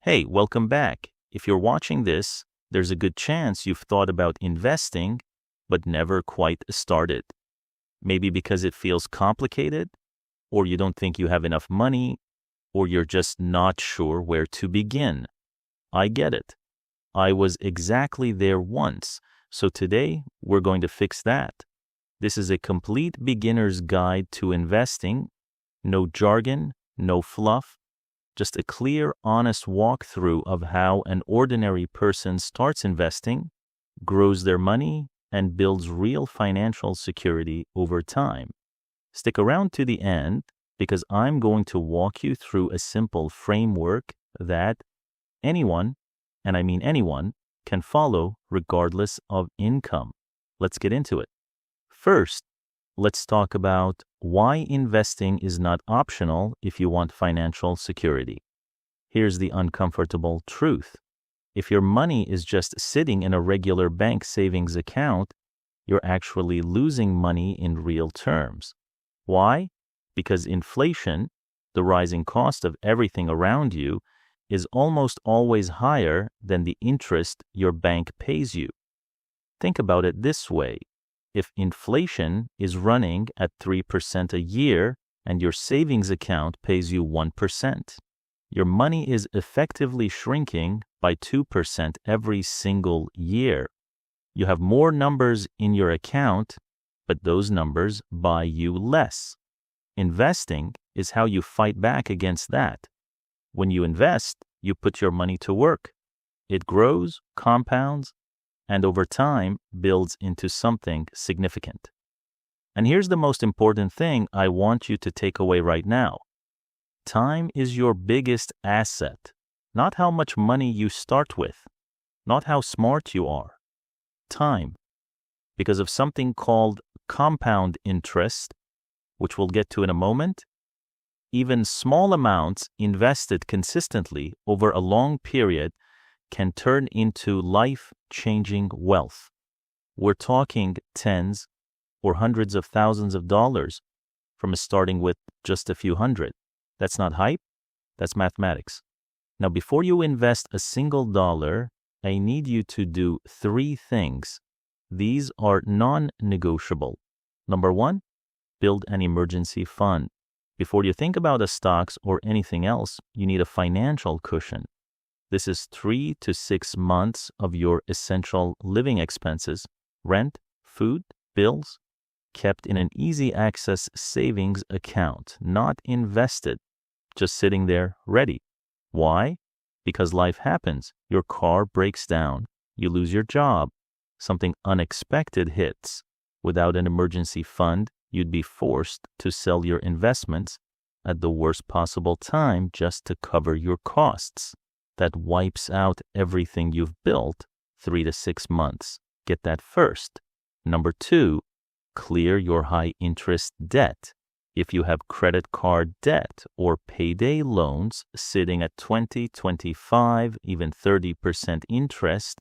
Hey, welcome back. If you're watching this, there's a good chance you've thought about investing, but never quite started. Maybe because it feels complicated, or you don't think you have enough money, or you're just not sure where to begin. I get it. I was exactly there once, so today we're going to fix that. This is a complete beginner's guide to investing. No jargon, no fluff, just a clear, honest walkthrough of how an ordinary person starts investing, grows their money, and builds real financial security over time. Stick around to the end because I'm going to walk you through a simple framework that anyone, and I mean anyone, can follow regardless of income. Let's get into it. First, let's talk about why investing is not optional if you want financial security. Here's the uncomfortable truth. If your money is just sitting in a regular bank savings account, you're actually losing money in real terms. Why? Because inflation, the rising cost of everything around you, is almost always higher than the interest your bank pays you. Think about it this way. If inflation is running at 3% a year and your savings account pays you 1%, your money is effectively shrinking by 2% every single year. You have more numbers in your account, but those numbers buy you less. Investing is how you fight back against that. When you invest, you put your money to work. It grows, compounds, and over time builds into something significant. And here's the most important thing I want you to take away right now. Time is your biggest asset, not how much money you start with, not how smart you are. Time. Because of something called compound interest, which we'll get to in a moment, even small amounts invested consistently over a long period can turn into life-changing wealth. We're talking tens or hundreds of thousands of dollars from starting with just a few hundred. That's not hype, that's mathematics. Now, before you invest a single dollar, I need you to do 3 things. These are non-negotiable. Number 1, build an emergency fund. Before you think about the stocks or anything else, you need a financial cushion. This is 3 to 6 months of your essential living expenses, rent, food, bills, kept in an easy access savings account, not invested, just sitting there ready. Why? Because life happens. Your car breaks down. You lose your job. Something unexpected hits. Without an emergency fund, you'd be forced to sell your investments at the worst possible time just to cover your costs. That wipes out everything you've built 3 to 6 months. Get that first. Number 2, clear your high-interest debt. If you have credit card debt or payday loans sitting at 20, 25, even 30% interest,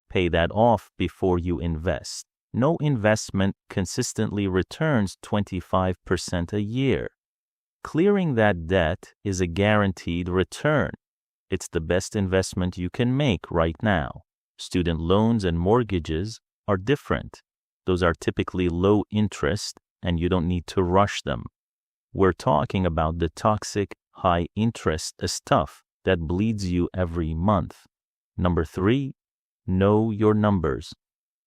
pay that off before you invest. No investment consistently returns 25% a year. Clearing that debt is a guaranteed return. It's the best investment you can make right now. Student loans and mortgages are different. Those are typically low interest and you don't need to rush them. We're talking about the toxic, high interest stuff that bleeds you every month. Number 3, know your numbers.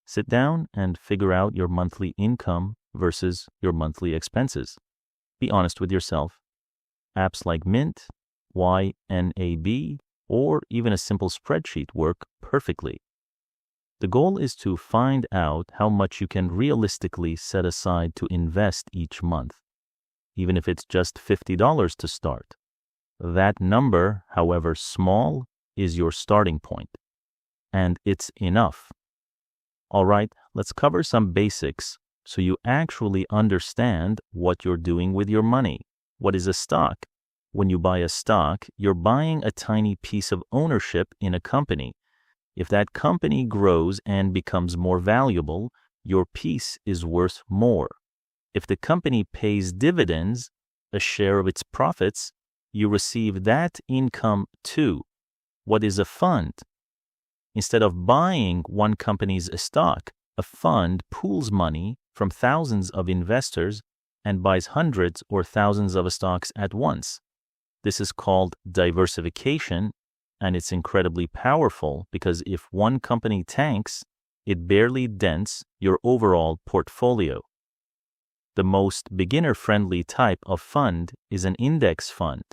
Sit down and figure out your monthly income versus your monthly expenses. Be honest with yourself. Apps like Mint, YNAB, or even a simple spreadsheet work perfectly. The goal is to find out how much you can realistically set aside to invest each month, even if it's just $50 to start. That number, however small, is your starting point, and it's enough. All right, let's cover some basics so you actually understand what you're doing with your money. What is a stock? When you buy a stock, you're buying a tiny piece of ownership in a company. If that company grows and becomes more valuable, your piece is worth more. If the company pays dividends, a share of its profits, you receive that income too. What is a fund? Instead of buying one company's stock, a fund pools money from thousands of investors and buys hundreds or thousands of stocks at once. This is called diversification, and it's incredibly powerful because if one company tanks, it barely dents your overall portfolio. The most beginner-friendly type of fund is an index fund.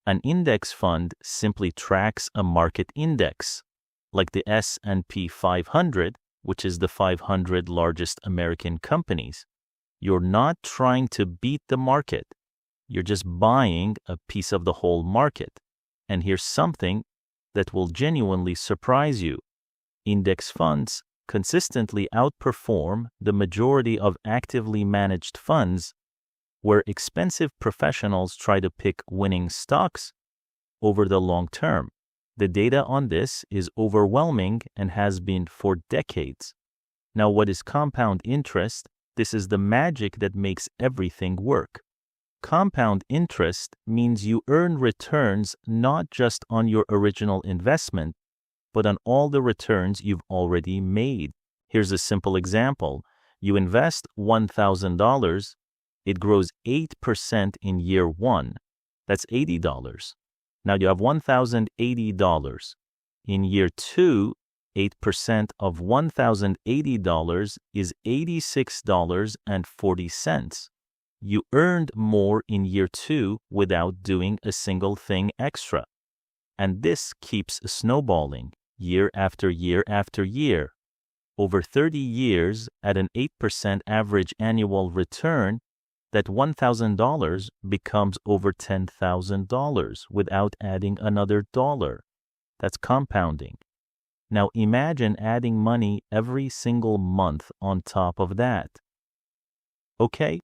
An index fund simply tracks a market index, like the S&P 500, which is the 500 largest American companies. You're not trying to beat the market. You're just buying a piece of the whole market. And here's something that will genuinely surprise you. Index funds consistently outperform the majority of actively managed funds, where expensive professionals try to pick winning stocks over the long term. The data on this is overwhelming and has been for decades. Now, what is compound interest? This is the magic that makes everything work. Compound interest means you earn returns not just on your original investment, but on all the returns you've already made. Here's a simple example. You invest $1,000. It grows 8% in year one. That's $80. Now you have $1,080. In year two, 8% of $1,080 is $86.40. You earned more in year two without doing a single thing extra. And this keeps snowballing year after year after year. Over 30 years, at an 8% average annual return, that $1,000 becomes over $10,000 without adding another dollar. That's compounding. Now imagine adding money every single month on top of that. Okay,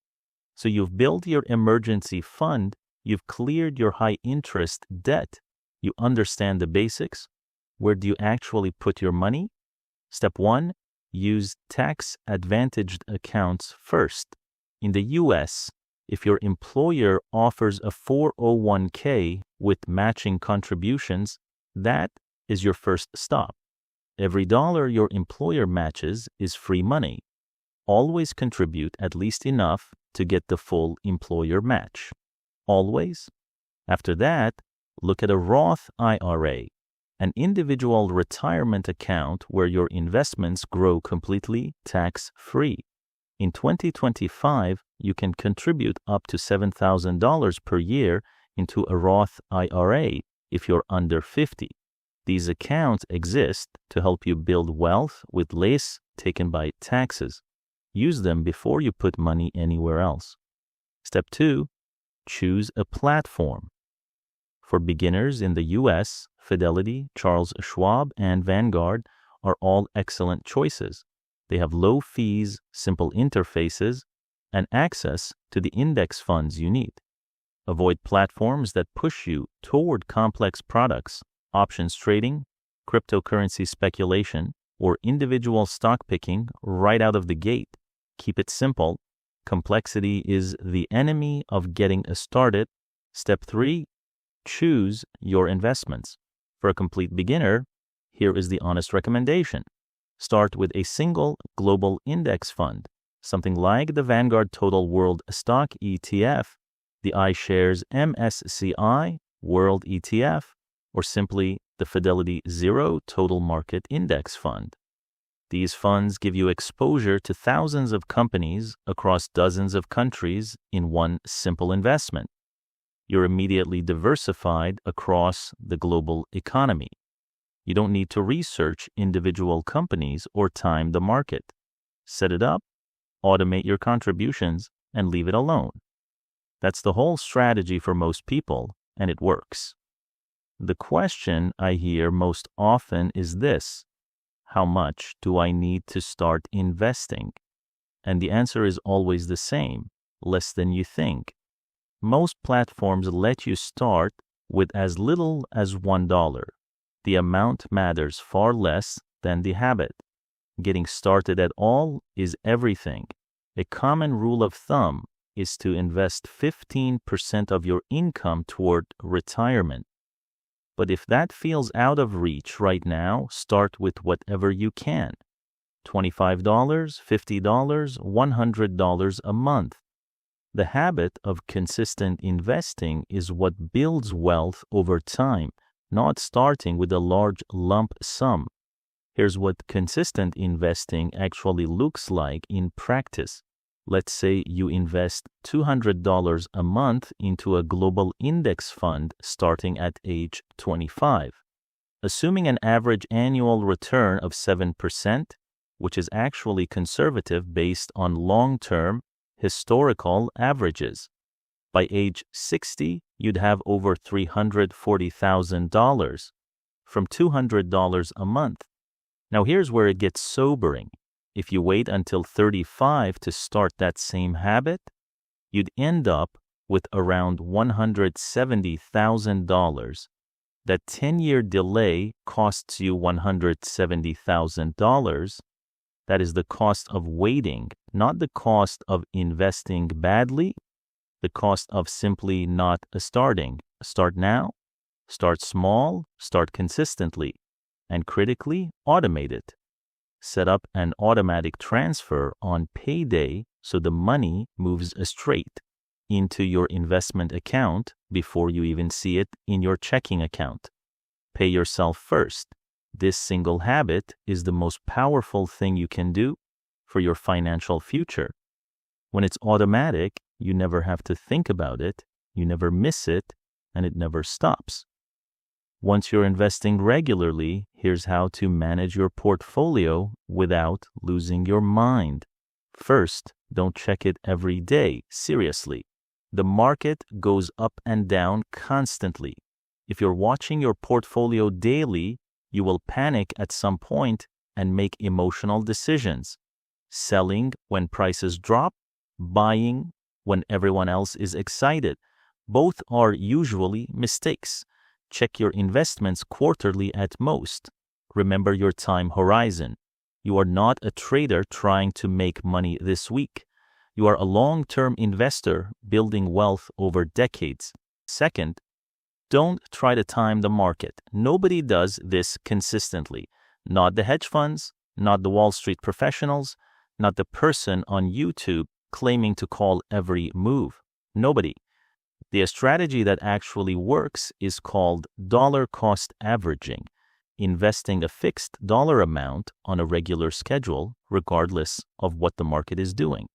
so you've built your emergency fund, you've cleared your high-interest debt, you understand the basics. Where do you actually put your money? Step 1, use tax-advantaged accounts first. In the U.S., if your employer offers a 401k with matching contributions, that is your first stop. Every dollar your employer matches is free money. Always contribute at least enough to get the full employer match. Always. After that, look at a Roth IRA, an individual retirement account where your investments grow completely tax-free. In 2025, you can contribute up to $7,000 per year into a Roth IRA if you're under 50. These accounts exist to help you build wealth with less taken by taxes. Use them before you put money anywhere else. Step 2, choose a platform. For beginners in the U.S., Fidelity, Charles Schwab, and Vanguard are all excellent choices. They have low fees, simple interfaces, and access to the index funds you need. Avoid platforms that push you toward complex products, options trading, cryptocurrency speculation, or individual stock picking right out of the gate. Keep it simple. Complexity is the enemy of getting started. Step 3, choose your investments. For a complete beginner, here is the honest recommendation. Start with a single global index fund, something like the Vanguard Total World Stock ETF, the iShares MSCI World ETF, or simply the Fidelity Zero Total Market Index Fund. These funds give you exposure to thousands of companies across dozens of countries in one simple investment. You're immediately diversified across the global economy. You don't need to research individual companies or time the market. Set it up, automate your contributions, and leave it alone. That's the whole strategy for most people, and it works. The question I hear most often is this: how much do I need to start investing? And the answer is always the same: less than you think. Most platforms let you start with as little as $1. The amount matters far less than the habit. Getting started at all is everything. A common rule of thumb is to invest 15% of your income toward retirement. But if that feels out of reach right now, start with whatever you can. $25, $50, $100 a month. The habit of consistent investing is what builds wealth over time, not starting with a large lump sum. Here's what consistent investing actually looks like in practice. Let's say you invest $200 a month into a global index fund starting at age 25. Assuming an average annual return of 7%, which is actually conservative based on long-term historical averages. By age 60, you'd have over $340,000 from $200 a month. Now here's where it gets sobering. If you wait until 35 to start that same habit, you'd end up with around $170,000. That 10-year delay costs you $170,000. That is the cost of waiting, not the cost of investing badly, the cost of simply not starting. Start now, start small, start consistently, and critically automate it. Set up an automatic transfer on payday so the money moves straight into your investment account before you even see it in your checking account. Pay yourself first. This single habit is the most powerful thing you can do for your financial future. When it's automatic, you never have to think about it, you never miss it, and it never stops. Once you're investing regularly, here's how to manage your portfolio without losing your mind. First, don't check it every day, seriously. The market goes up and down constantly. If you're watching your portfolio daily, you will panic at some point and make emotional decisions. Selling when prices drop, buying when everyone else is excited. Both are usually mistakes. Check your investments quarterly at most. Remember your time horizon. You are not a trader trying to make money this week. You are a long-term investor building wealth over decades. Second, don't try to time the market. Nobody does this consistently. Not the hedge funds, not the Wall Street professionals, not the person on YouTube claiming to call every move. Nobody. The strategy that actually works is called dollar cost averaging, investing a fixed dollar amount on a regular schedule regardless of what the market is doing.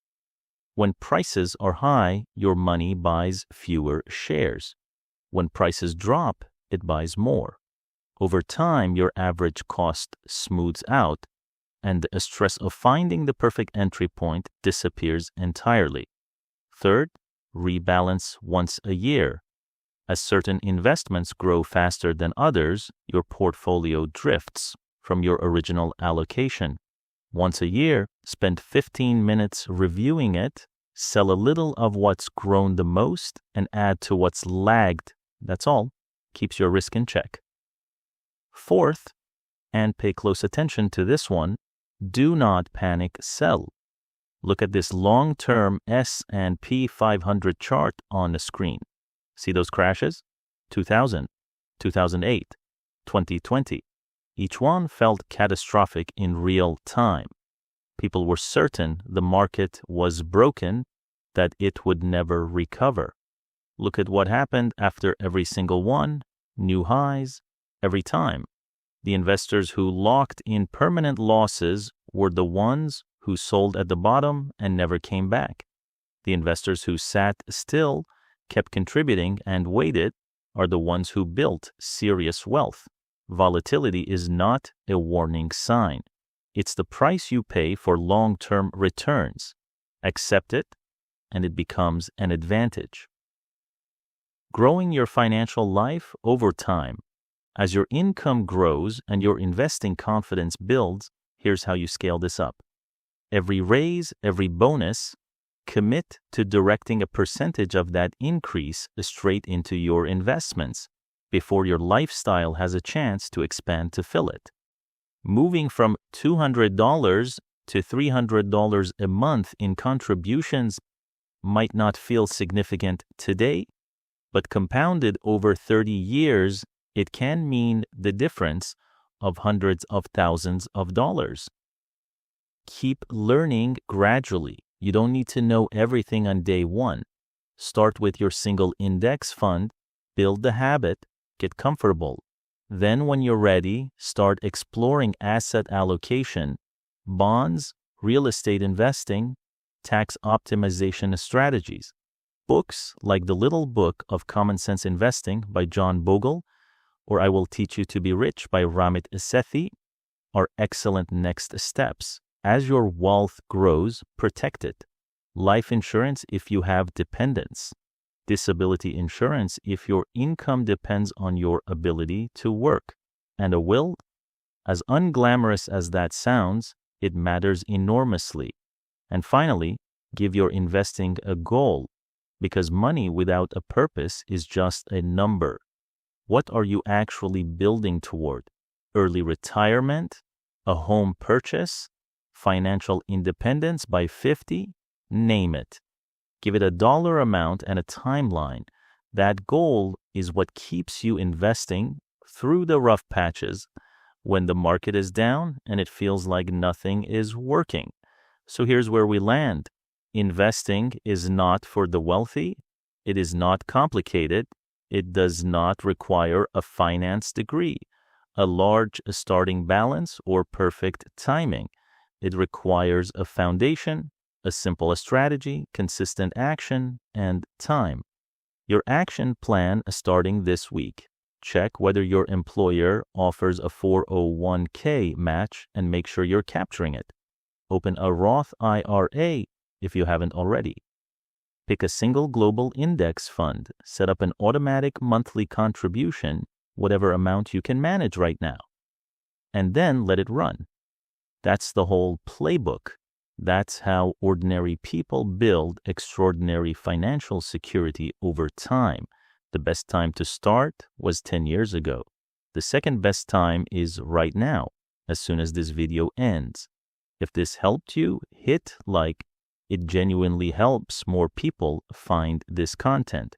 When prices are high, your money buys fewer shares. When prices drop, it buys more. Over time, your average cost smooths out, and the stress of finding the perfect entry point disappears entirely. Third, rebalance once a year. As certain investments grow faster than others, your portfolio drifts from your original allocation. Once a year, spend 15 minutes reviewing it, sell a little of what's grown the most, and add to what's lagged. That's all. Keeps your risk in check. Fourth, and pay close attention to this one, do not panic sell. Look at this long-term S&P 500 chart on the screen. See those crashes? 2000, 2008, 2020. Each one felt catastrophic in real time. People were certain the market was broken, that it would never recover. Look at what happened after every single one, new highs, every time. The investors who locked in permanent losses were the ones who sold at the bottom and never came back. The investors who sat still, kept contributing, and waited are the ones who built serious wealth. Volatility is not a warning sign. It's the price you pay for long-term returns. Accept it, and it becomes an advantage. Growing your financial life over time. As your income grows and your investing confidence builds, here's how you scale this up. Every raise, every bonus, commit to directing a percentage of that increase straight into your investments before your lifestyle has a chance to expand to fill it. Moving from $200 to $300 a month in contributions might not feel significant today, but compounded over 30 years, It can mean the difference of hundreds of thousands of dollars. Keep learning gradually. You don't need to know everything on day one. Start with your single index fund, build the habit, get comfortable. Then when you're ready, start exploring asset allocation, bonds, real estate investing, tax optimization strategies. Books like The Little Book of Common Sense Investing by John Bogle or I Will Teach You to Be Rich by Ramit Sethi are excellent next steps. As your wealth grows, protect it. Life insurance if you have dependents. Disability insurance if your income depends on your ability to work. And a will? As unglamorous as that sounds, it matters enormously. And finally, give your investing a goal, because money without a purpose is just a number. What are you actually building toward? Early retirement? A home purchase? Financial independence by 50? Name it. Give it a dollar amount and a timeline. That goal is what keeps you investing through the rough patches when the market is down and it feels like nothing is working. So here's where we land. Investing is not for the wealthy. It is not complicated. It does not require a finance degree, a large starting balance, or perfect timing. It requires a foundation, a simple strategy, consistent action, and time. Your action plan starting this week. Check whether your employer offers a 401k match and make sure you're capturing it. Open a Roth IRA if you haven't already. Pick a single global index fund. Set up an automatic monthly contribution, whatever amount you can manage right now. And then let it run. That's the whole playbook. That's how ordinary people build extraordinary financial security over time. The best time to start was 10 years ago. The second best time is right now, as soon as this video ends. If this helped you, hit like. It genuinely helps more people find this content.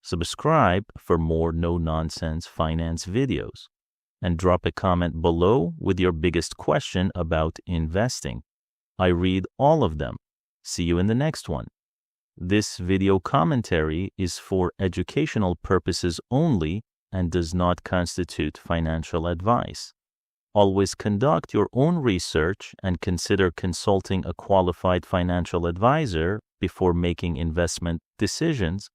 Subscribe for more no-nonsense finance videos. And drop a comment below with your biggest question about investing. I read all of them. See you in the next one. This video commentary is for educational purposes only and does not constitute financial advice. Always conduct your own research and consider consulting a qualified financial advisor before making investment decisions